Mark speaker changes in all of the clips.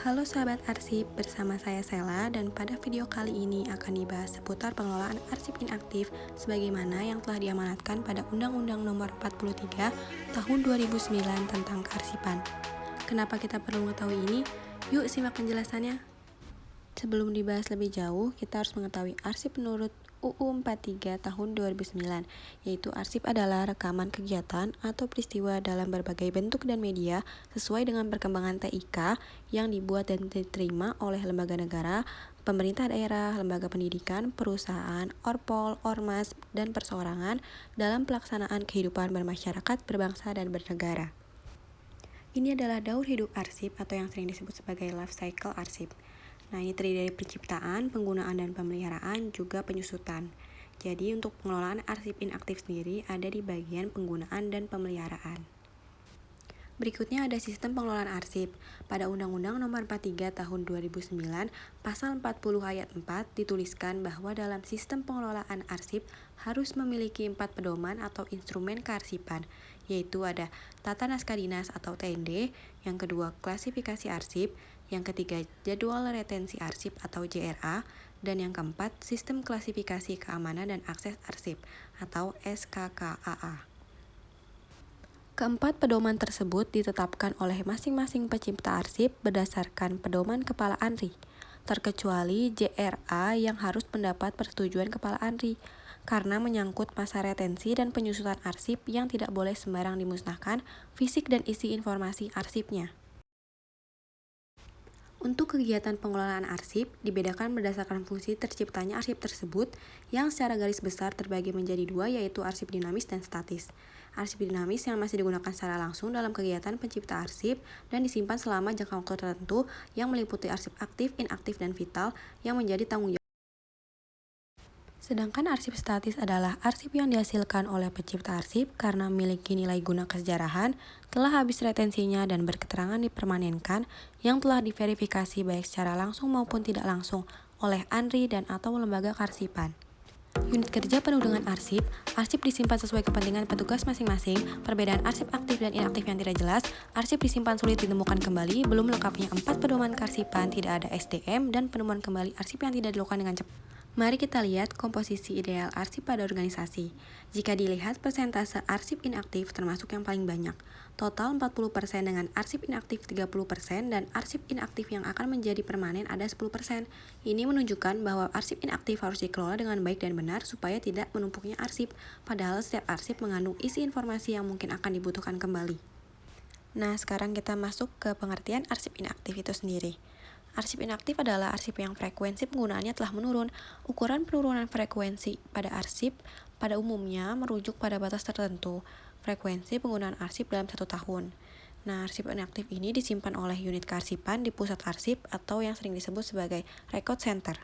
Speaker 1: Halo sahabat arsip, bersama saya Sela dan pada video kali ini akan dibahas seputar pengelolaan arsip inaktif sebagaimana yang telah diamanatkan pada Undang-Undang Nomor 43 Tahun 2009 tentang kearsipan. Kenapa kita perlu mengetahui ini? Yuk simak penjelasannya. Sebelum dibahas lebih jauh, kita harus mengetahui arsip menurut UU 43 tahun 2009, yaitu arsip adalah rekaman kegiatan atau peristiwa dalam berbagai bentuk dan media sesuai dengan perkembangan TIK yang dibuat dan diterima oleh lembaga negara, pemerintah daerah, lembaga pendidikan, perusahaan, orpol, ormas, dan perseorangan dalam pelaksanaan kehidupan bermasyarakat, berbangsa, dan bernegara. Ini adalah daur hidup arsip atau yang sering disebut sebagai life cycle arsip. Nah, ini terdiri dari penciptaan, penggunaan, dan pemeliharaan, juga penyusutan. Jadi, untuk pengelolaan arsip inaktif sendiri ada di bagian penggunaan dan pemeliharaan. Berikutnya ada sistem pengelolaan arsip. Pada Undang-Undang Nomor 43 Tahun 2009, Pasal 40 Ayat 4 dituliskan bahwa dalam sistem pengelolaan arsip harus memiliki 4 pedoman atau instrumen kearsipan, yaitu ada Tata Naskah Dinas atau TND, yang kedua klasifikasi arsip, yang ketiga jadwal retensi arsip atau JRA, dan yang keempat sistem klasifikasi keamanan dan akses arsip atau SKKAA. Keempat pedoman tersebut ditetapkan oleh masing-masing pencipta arsip berdasarkan pedoman Kepala ANRI, terkecuali JRA yang harus mendapat persetujuan Kepala ANRI, karena menyangkut masa retensi dan penyusutan arsip yang tidak boleh sembarang dimusnahkan fisik dan isi informasi arsipnya. Untuk kegiatan pengelolaan arsip, dibedakan berdasarkan fungsi terciptanya arsip tersebut yang secara garis besar terbagi menjadi dua, yaitu arsip dinamis dan statis. Arsip dinamis yang masih digunakan secara langsung dalam kegiatan pencipta arsip dan disimpan selama jangka waktu tertentu yang meliputi arsip aktif, inaktif, dan vital yang menjadi tanggung jawab. Sedangkan arsip statis adalah arsip yang dihasilkan oleh pencipta arsip karena memiliki nilai guna kesejarahan, telah habis retensinya dan berketerangan dipermanenkan, yang telah diverifikasi baik secara langsung maupun tidak langsung oleh ANRI dan atau lembaga kearsipan. Unit kerja penuh dengan arsip disimpan sesuai kepentingan petugas masing-masing, perbedaan arsip aktif dan inaktif yang tidak jelas, arsip disimpan sulit ditemukan kembali, belum lengkapnya 4 pedoman kearsipan, tidak ada SDM, dan penemuan kembali arsip yang tidak dilakukan dengan cepat. Mari kita lihat komposisi ideal arsip pada organisasi. Jika dilihat persentase arsip inaktif termasuk yang paling banyak, total 40% dengan arsip inaktif 30% dan arsip inaktif yang akan menjadi permanen ada 10%. Ini menunjukkan bahwa arsip inaktif harus dikelola dengan baik dan benar supaya tidak menumpuknya arsip, padahal setiap arsip mengandung isi informasi yang mungkin akan dibutuhkan kembali. Nah, sekarang kita masuk ke pengertian arsip inaktif itu sendiri. Arsip inaktif adalah arsip yang frekuensi penggunaannya telah menurun. Ukuran penurunan frekuensi pada arsip pada umumnya merujuk pada batas tertentu frekuensi penggunaan arsip dalam 1 tahun. Nah, arsip inaktif ini disimpan oleh unit kearsipan di pusat arsip atau yang sering disebut sebagai record center,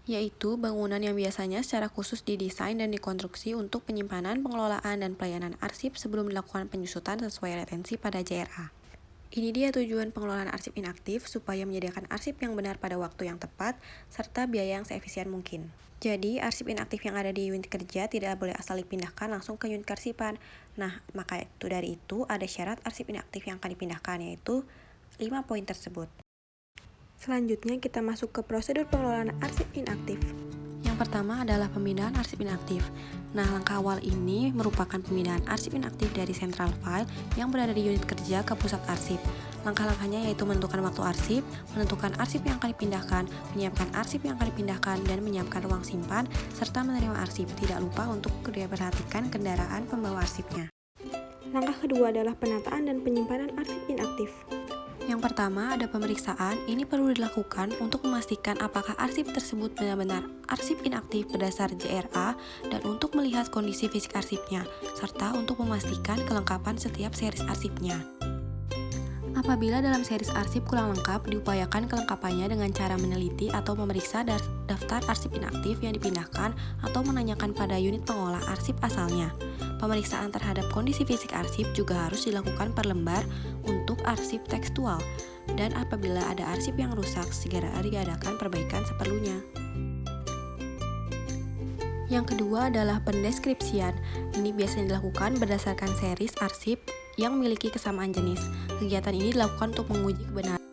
Speaker 1: yaitu bangunan yang biasanya secara khusus didesain dan dikonstruksi untuk penyimpanan, pengelolaan, dan pelayanan arsip sebelum dilakukan penyusutan sesuai retensi pada JRA. Ini dia tujuan pengelolaan arsip inaktif supaya menyediakan arsip yang benar pada waktu yang tepat serta biaya yang seefisien mungkin. Jadi, arsip inaktif yang ada di unit kerja tidak boleh asal dipindahkan langsung ke unit kearsipan. Nah, maka dari itu ada syarat arsip inaktif yang akan dipindahkan, yaitu 5 poin tersebut. Selanjutnya kita masuk ke prosedur pengelolaan arsip inaktif. Yang pertama adalah pemindahan arsip inaktif. Nah, langkah awal ini merupakan pemindahan arsip inaktif dari central file yang berada di unit kerja ke pusat arsip. Langkah-langkahnya yaitu menentukan waktu arsip, menentukan arsip yang akan dipindahkan, menyiapkan arsip yang akan dipindahkan, dan menyiapkan ruang simpan, serta menerima arsip. Tidak lupa untuk diperhatikan kendaraan pembawa arsipnya. Langkah kedua adalah penataan dan penyimpanan arsip inaktif. Yang pertama ada pemeriksaan. Ini perlu dilakukan untuk memastikan apakah arsip tersebut benar-benar arsip inaktif berdasar JRA dan untuk melihat kondisi fisik arsipnya, serta untuk memastikan kelengkapan setiap series arsipnya. Apabila dalam series arsip kurang lengkap, diupayakan kelengkapannya dengan cara meneliti atau memeriksa daftar arsip inaktif yang dipindahkan atau menanyakan pada unit pengolah arsip asalnya. Pemeriksaan terhadap kondisi fisik arsip juga harus dilakukan per lembar untuk arsip tekstual, dan apabila ada arsip yang rusak, segera diadakan perbaikan seperlunya. Yang kedua adalah pendeskripsian. Ini biasanya dilakukan berdasarkan series arsip yang memiliki kesamaan jenis. Kegiatan ini dilakukan untuk menguji kebenaran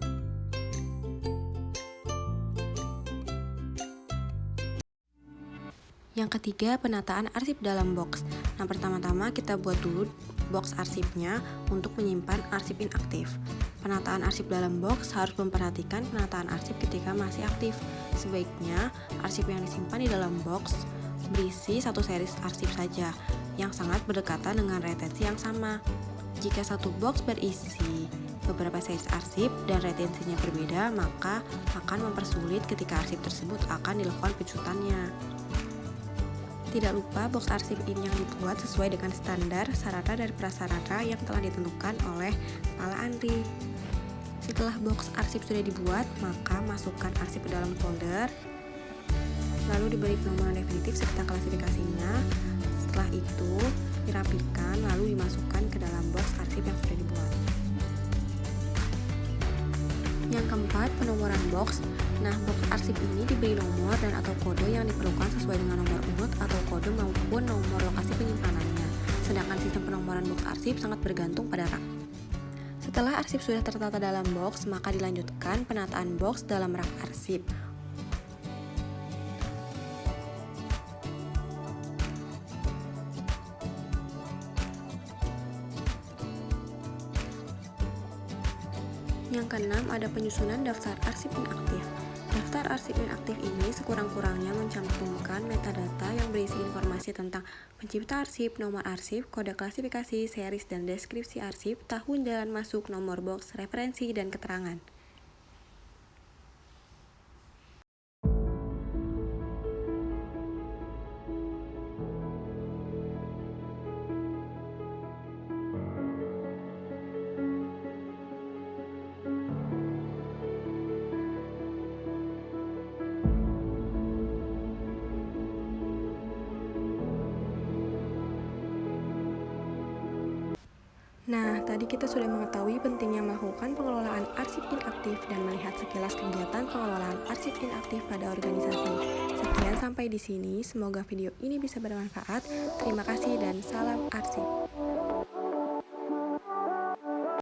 Speaker 1: Yang ketiga, penataan arsip dalam box. Nah, pertama-tama kita buat dulu box arsipnya untuk menyimpan arsip inaktif. Penataan arsip dalam box harus memperhatikan penataan arsip ketika masih aktif. Sebaiknya arsip yang disimpan di dalam box berisi satu series arsip saja yang sangat berdekatan dengan retensi yang sama. Jika satu box berisi beberapa series arsip dan retensinya berbeda, maka akan mempersulit ketika arsip tersebut akan dilakukan pecutannya. Tidak lupa box arsip ini yang dibuat sesuai dengan standar sarana dan prasarana yang telah ditentukan oleh Kepala Andri. Setelah box arsip sudah dibuat, maka masukkan arsip ke dalam folder, lalu diberi penomoran definitif serta klasifikasinya. Setelah itu, dirapikan lalu dimasukkan ke dalam box arsip yang sudah dibuat. Yang keempat, penomoran box. Nah, box arsip ini diberi nomor dan atau kode yang diperlukan sesuai dengan nomor urut atau kode maupun nomor lokasi penyimpanannya. Sedangkan sistem penomoran box arsip sangat bergantung pada rak. Setelah arsip sudah tertata dalam box, maka dilanjutkan penataan box dalam rak arsip. Yang keenam, ada penyusunan daftar arsip inaktif. Daftar arsip inaktif ini sekurang-kurangnya mencantumkan metadata yang berisi informasi tentang pencipta arsip, nomor arsip, kode klasifikasi, series dan deskripsi arsip, tahun jalan masuk, nomor box, referensi, dan keterangan. Nah, tadi kita sudah mengetahui pentingnya melakukan pengelolaan arsip inaktif dan melihat sekilas kegiatan pengelolaan arsip inaktif pada organisasi. Sekian sampai di sini, semoga video ini bisa bermanfaat. Terima kasih dan salam arsip.